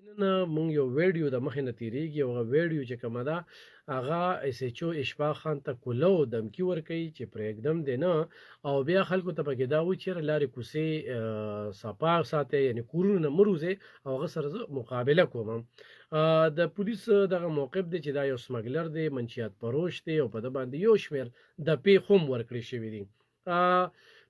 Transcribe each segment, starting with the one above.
یقینا مونږ یو ویډیو د مخې نه تیریږي او هغه ویډیو چې کومه ده هغه اس ایچ او اشفاق خان ته کوله او دمکي ورکوي چې پرېږدم دی نه او بیا خلکو ته پکې دا وایي چېرې لارې کوڅې صفا ساتئ یعنې کورونو نه مه روځئ او هغه سره زه مقابله کوم. د پولیس دغه موقف دی چې دا یو سمګلر دی، منشیات فروش دی او په ده باندې یو شمېر دپې هم ورکړې شوي دي.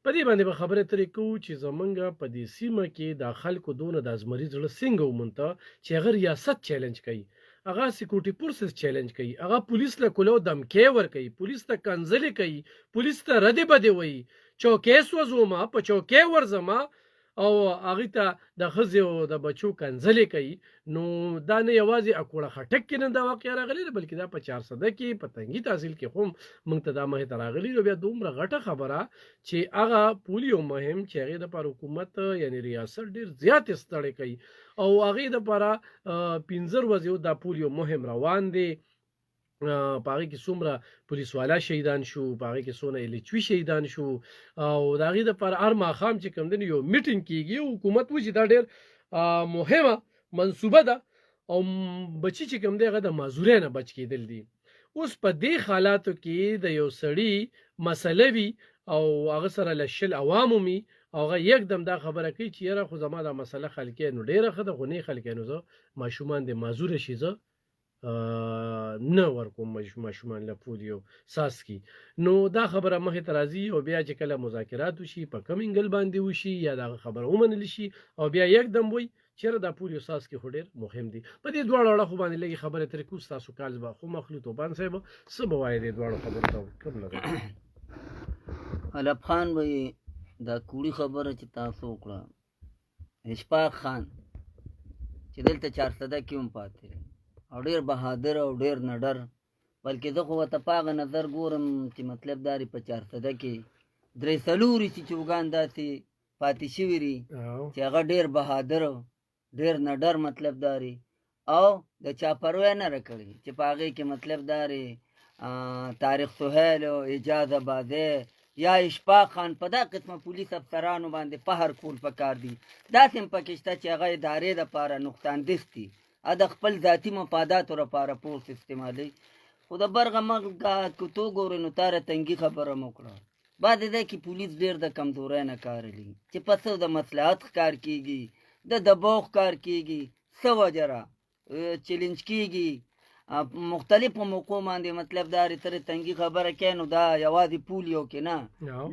په دې باندې به خبرې ترې کوو چې زمونږ په دې سیمه کې د خلکو دونه د ازمري زړه څنګه ومونته چې هغه ریاست چیلنج کوي، هغه سیکورټي فورسز چیلنج کوي، هغه پولیس له کولو دمکې ورکوي، پولیس ته کنځلې کوي، پولیس ته ردې بدې وایي، چوکۍ سوځومه په چوکۍ ورځمه او هغې ته د ښځې او د بچو کنځلې کوي. نو دا نه یوازې اکوړه خټک کې نه دا واقعه راغلې ده بلکې دا په 400 کې په تنګي تحصیل کې هم موږ ته دا مخې ته راغلي نو بیا دومره غټه خبره چې هغه پولیو مهم چې هغې دپاره حکومت یعنې ریاست ډېر زیات ستړی کوي او هغې دپاره 15 ورځې دا پولیو مهم روان دی. په هغې کې څومره پولیس والا شهیدان شو، په هغې کې څونه الچوي شهیدان شو او د هغې دپاره هر ماښام چې کوم دی یو میټینګ کېږي او حکومت وایي چې دا ډېر مهمه منصوبه ده او بچي چې کوم دی هغه د معذورۍ نه بچ کېدل دي. اوس په دې حالاتو کې د یو سړي مسله وي او هغه سره له 20 عوامو وي او هغه یکدم دا خبره کوي چې یاره خو زما دا مسله حل کړې نو ډېره ښه ده خو نه یې حل کړې نو زه ماشومان دې معذوره شي زه نه ورکوم ماشومان له پولیو څاڅکي. نو دا خبره مخې ته راځي او بیا چې کله مذاکرات وشي په کوم انګل باندې وشي یا دغه خبره ومنل شي او بیا یکدم وایي چېرې دا پولیو څاڅکي خو ډېر مهم دي. په دې دواړو اړخو باندې لږې خبرې ترې کوو. ستاسو کال به خو مخلو توپان صاحب څه به وایې دې دواړو خبرو ته کوم لګوي؟ علب خان به دا کوړي خبره چې تاسو وکړه اشفاق خان چې دلته 400 کې هم پاتې او ډېر بهادر او ډېر نډر بلکې زه خو ورته په هغه نظر ګورم چې مطلب دا دی په 400 کې 3 چې چوګان داسې پاتې شوي دي چې هغه ډېر بهادر ډېر نډر مطلب دا دی او د چا پروا نه راکړي چې په هغې کې مطلب دا دی طارق سهیل او اعجاز آبادی یا اشفاق خان په دا قسمه پولیس افسرانو باندې فخر کول پکار دي. داسې هم پکې شته چې هغه ادارې دپاره نقصاندست دي، د خپل ذاتي مفاداتو لپاره پوسټ استعمالوي. خو د برغه مغه که تو ګورې نو تاره تنګي خبره مه وکړه. بعد دی کې پولیس ډېر د کمزورۍ نه کار اخلي چې په څه د مصلحت ښکار کېږي، د دباو ښکار کېږي، څه وجه را چیلنج کېږي مختلفو موقعو باندې مطلب دا ترې تنګي خبره کوي. نو دا یوازې پولیو کې نه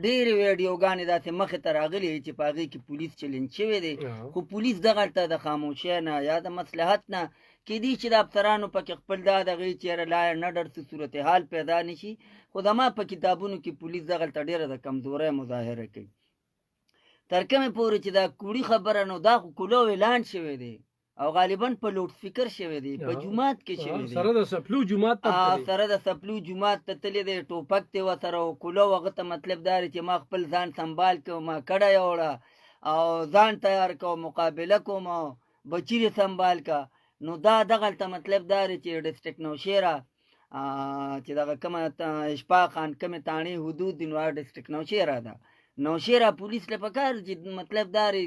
ډېرې ویډیوګانې داسې مخې ته راغلي چې په هغې کې پولیس چیلنج شوی دی خو پولیس دغلته د خاموشۍ نه یا د مصلحت نه کېدی چې د افسرانو پکې خپل دا دغې چېرې لاړ نه ډر څه صورتحال پیدا نه شي. خو زما په کتابونو کې پولیس دغلته ډېره د کمزورۍ مظاهره کوي. تر کومې پورې چې دا کوړي خبره نو دا خو کلو اعلان شوی دی او غالبا په لوډ سپیکر شوی دی، په جومات کې شوی دی، سره د سپلو جومات ته تللی دی، ټوپک دی ورسره او کلو هغه ته مطلب دا دی چې ما خپل ځان سنبال کړم، ما کډه یوړه او ځان تیار کړم، مقابله کوم او بچي دې سنبال کړه. نو دا دغلته مطلب دا دی چې ډسټرکټ نوشیره چې دغه کومه اشفاق خان کومې تاڼې حدود دي نو هغه ډسټرکټ نوشیره ده. نوشیره پولیس له پکار چې مطلب دا دی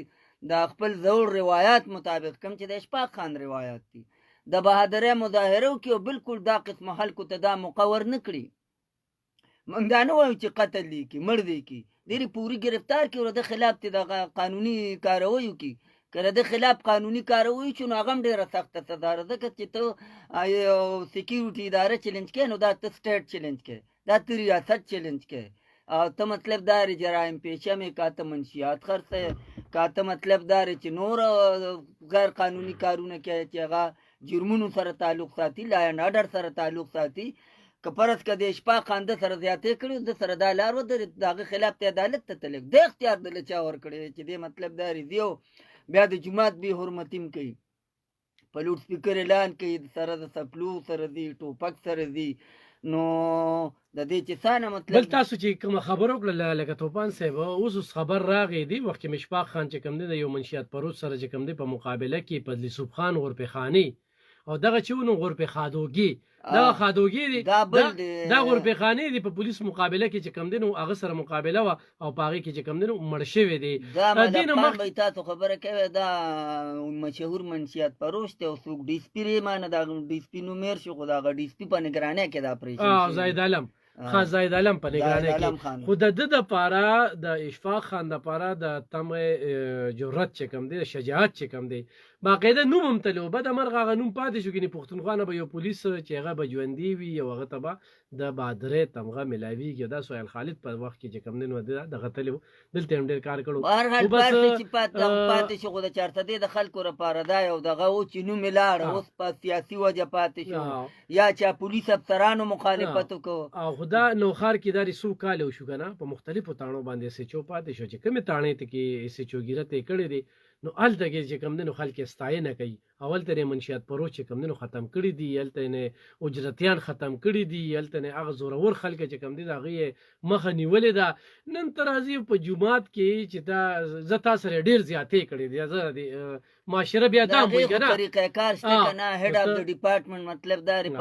د خپل زوړ روایات مطابق کوم چې د اشفاق خان روایات دي د بهادرۍ مظاهرو کې او بالکل دا قسمه خلکو ته دا مقور نه کړي. موږ دا نه وایو چې قتل دی کی مړ دی کی ډېرې پوري ګرفتار کړي او د خلاف ته د قانوني کارویو کې که د خلاف قانوني کاروي چې نو هغه هم ډېره سخته سزا ده ځکه چې ته سکیورټي اداره چیلنج کوې نو دا ته سټیټ چیلنج کوې، دا ته ریاست چیلنج کوې او ته مطلب دا دی جرایم پیشه مې که ته منشیات خرڅه که ته مطلب دا دی چې نور غیر قانوني کارونه کوي چې هغه جرمونو سره تعلق ساتي، لا اینډ آرډر سره تعلق ساتي. که فرض که د اشفاق خان د سره زیاتې کړي د سره دا لار ودرېد د هغه خلاف ته عدالت ته تللی د اختیار دله چا ورکړی چې دې مطلب دا ځي او بیا د جومات بې حرمتي هم کوي، په لوډ سپیکر اعلان کوي سره د سپلو سره ځي، ټوپک سره ځي. نو د دې چې څانه مطلب بل تاسو چې کومه خبره وکړه لکه توپان صاحب اوس خبر راغی دی وخت کې اشفاق خان چې کوم دی د یو منشیات پروت سره چې کوم دی په مقابله کې فضل یوسف خان غورپیخاني او دغه چې ونو غرفه خادوګي دغه خادوګي دي دا بل دی دا غرفه خانې دي په پولیس مقابله کې چې کم دي نو هغه سره مقابله وه او په هغې کې چې کم دي نو مړ شوي دي دا دې نه ملک خان مخ- به تاسو خبره کوي دا مشهور منشیات پروش دی او څوک ډي سپي مانه دا ډي سپي نومېر شو خو د هغه ډي سپي په نګرانۍ کې دا اپریشن زاید علم خاص زاید علم په نگرانۍ زاهد علم کې خان. خو د ده دپاره د اشفاق خان دپاره د تمغ جرأت چې کم دی د شجاعت چې کم دی باقاعده نوم هم تللی و بده مرغه هغه نوم پاتې شو ګینې پښتونخوا نه به یو پولیس چې هغه به ژوندي وي او هغه ته به د بهادرۍ تمغه میلاویږي او دا سهیل خالد په وخت کې چې کم دی نو دغه تللی و دلته یې هم ډېر کار کړی و بهرحال خو بس، پاتې چې پاتې شو خو د چارسدې د خلکو لپاره دا یو دغه و چې نوم یې لاړه اوس په سیاسي وجه پاتې شو یا چا پولیس افسرانو مخالفت وکړو او خدا نوخار کې دا څو کال وشو کنه په مختلفو تاڼو باندې سچو پاتې شو چې کومې تاڼې ته کې سچو ګیرته یې کړې دي نو هلته کې چې کم دی نو خلک یې ستاینه کوي او هلته یې منشیات پروش چې کم دی نو ختم کړي دي هلته یې اجرتیان ختم کړي دي هلته یې هغه زورور خلک چې کم دي د هغې یې مخه نیولې ده نن ته راځي په جومات کې چې دا زه تا سره ډېر زیاتې کړې دي زه د معاشره بیا دا وایي که نه طریقه کار شته که نه هیډ اف د ډپارټمنټ مطلب دا دی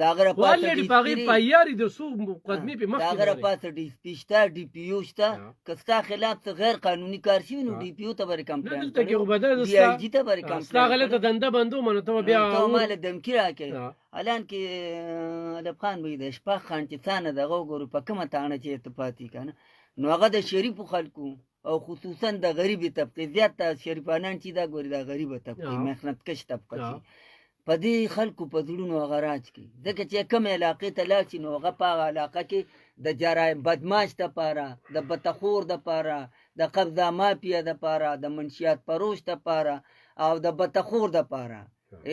د هغه خو الرېډي په هغې پایارې د څو مقدمې پې د مخکې هغه لري. پاسه ډي سپي شته ډي پي یو شته که ستا خلاف څه غیر قانوني کار شوي نو ډي پي یو ته به نه کمپلین دلته کې خو به دا ډي آی جي ته به ستا کمپلین غلطه دنده بندو منو ته به بیا ته ماله دمکي راکړې ها. الان کې ادب خان به د اشفاق خان چې څانه دغه وګورو په کومه تاڼه چې اتفاقي که نه نو هغه د شریفو خلکو او خصوصا د غریبې طبقې زیات شریفانان چې دا ګوري دا غریبه طبقې محنت کش طبقه چې په دې خلکو په زړونو هغه راج کوي ځکه چې کومې علاقې ته لاړ شي نو هغه په هغه علاقه کې د جرایم بدماش دپاره د بتخور دپاره د قبضه مافیا دپاره د منشیات پروش دپاره او د بتخور دپاره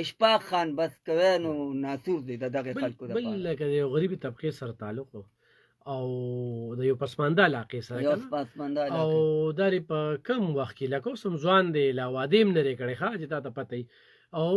اشفاق خان بس کوي نو ناسور دی د دغه خلکو بل دپاره لکه د یو غریبي طبقې سره تعلق و او د یو پسمانده علاقې سره یو که نه؟ پسمانده علاقه او دا یې په کم وخت کې لکه اوس هم ځوان دی لا واده هم نه دی کړی ښه چې تا ته پته وي او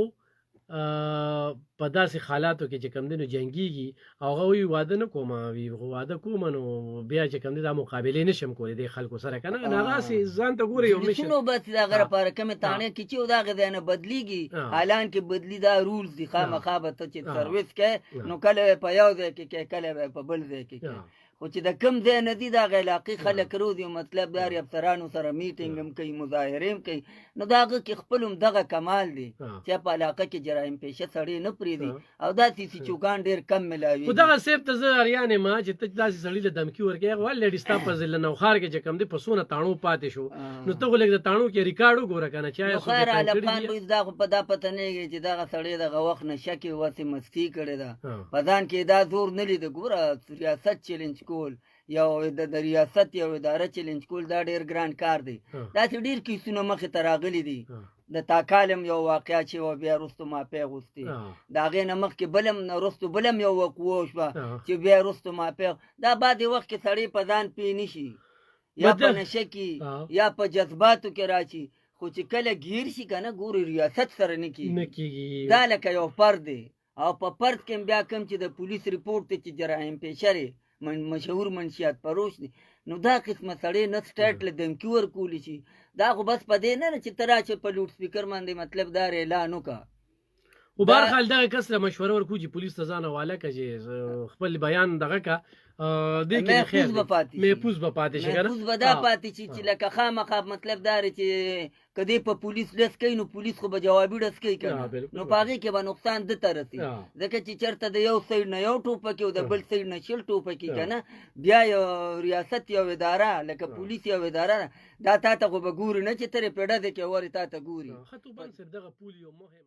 په داسې حالاتو کې چې کم دی نو جنګېږي او هغه وایي واده نه کومه وي خو واده کومه نو بیا چې کم دی دا مقابلې نشم کولی دې خلکو سره که نه نو هغسې ځان ته ګوري یو مشر پولیسونو بس د هغه لپاره کومې تاڼې کې چې د هغې ځای نه بدلېږي حالان کې بدلي دا رولز دي خامخا به ته چې سروس کوې نو کله به په یو ځای کې کوې کله به په بل ځای کې کوې خو چې د کم ځای نه دي د هغه علاقې خلک روزي مطلب دا افسرانو سره میټینګ هم کوي مظاهرې هم کوي نو د هغه کې خپل هم دغه کمال دی چې په علاقه کې جرایم پیشه سړی نه پرېږدي او داسې سیچوګان ډېر کم ملاوي خو دغه صیب ته زه اریان یم چې ته داسې سړي له دمکي ورکوې هغه ولې ستا په ضلع نوخار کې چې کم دی په څونه تاڼو پاتې شو نو ته خو لږ د تاڼو کې ریکارډ وګوره که نه چې آیا نو څوک خیر یې تنګ علب کړي خان دي؟ به دا خو په دا پته نه لګي چې دغه سړی دغه وخت نشه کې وسې مستي کړې ده ها. په ځان کې دا زور نه لیده ګوره ریاست چیلنج کول یو د ریاست یو اداره چیلنج کول دا ډېر ګران کار دی ها. داسې ډېر کیسونه مخې ته راغلي دي ها. د تاکالم یو واقعه چې و بیا وروستو مافیا غوښتې ها. د هغې نه مخکې بلم نه وروستو بلم یو وقوع شوه ها. چې بیا وروستو مافیا دا بعضې وخت کې سړی په ځان پوه نه شي یا په بدل. نشه کې ها. یا په جذباتو کې راشي خو چې کله گیر شي که نه ګوري ریاست سره نه نه کېږي کېږي دا لکه یو فرد دی او په فرد کې هم بیا کوم چې د پولیس ریپورټ دی چې جرایم پیشه دی مشهور منشیات پروش دی نو دا قسمه سړی نه سټیټ له دمکي ورکولی شي دا خو بس په دې نه چې ته راشه په لوډ سپیکر باندې مطلب دا اعلان وکړه خو بهرحال دغه کس له مشوره ورکوو چې پولیس ته ځان حواله کړه چې خپل بیان دغه کړه دې کې د خیر محفوظ به پاتې شي. محفوظ به پاتې شي که نه؟ محفوظ به دا ها. پاتې شي چې لکه خامخا مطلب دا دی چې که دې په پولیس ډس کوي نو پولیس خو به جوابي ډس کوي که ها، نه بالکل. نو په هغې کې به نقصان ده ته رسي ها. ځکه چې چېرته د یو سایډ نه یو ټوپکې او د ها. بل سایډ نه شل ټوپکې ها. که نه بیا یو ریاست یو اداره لکه ها. پولیس یو اداره ده. دا تا ته خو به ګوري نه چې ترې پیډه دی کې ورې تا ته ګوري ښه طوفان صاحب دغه پول یو مهم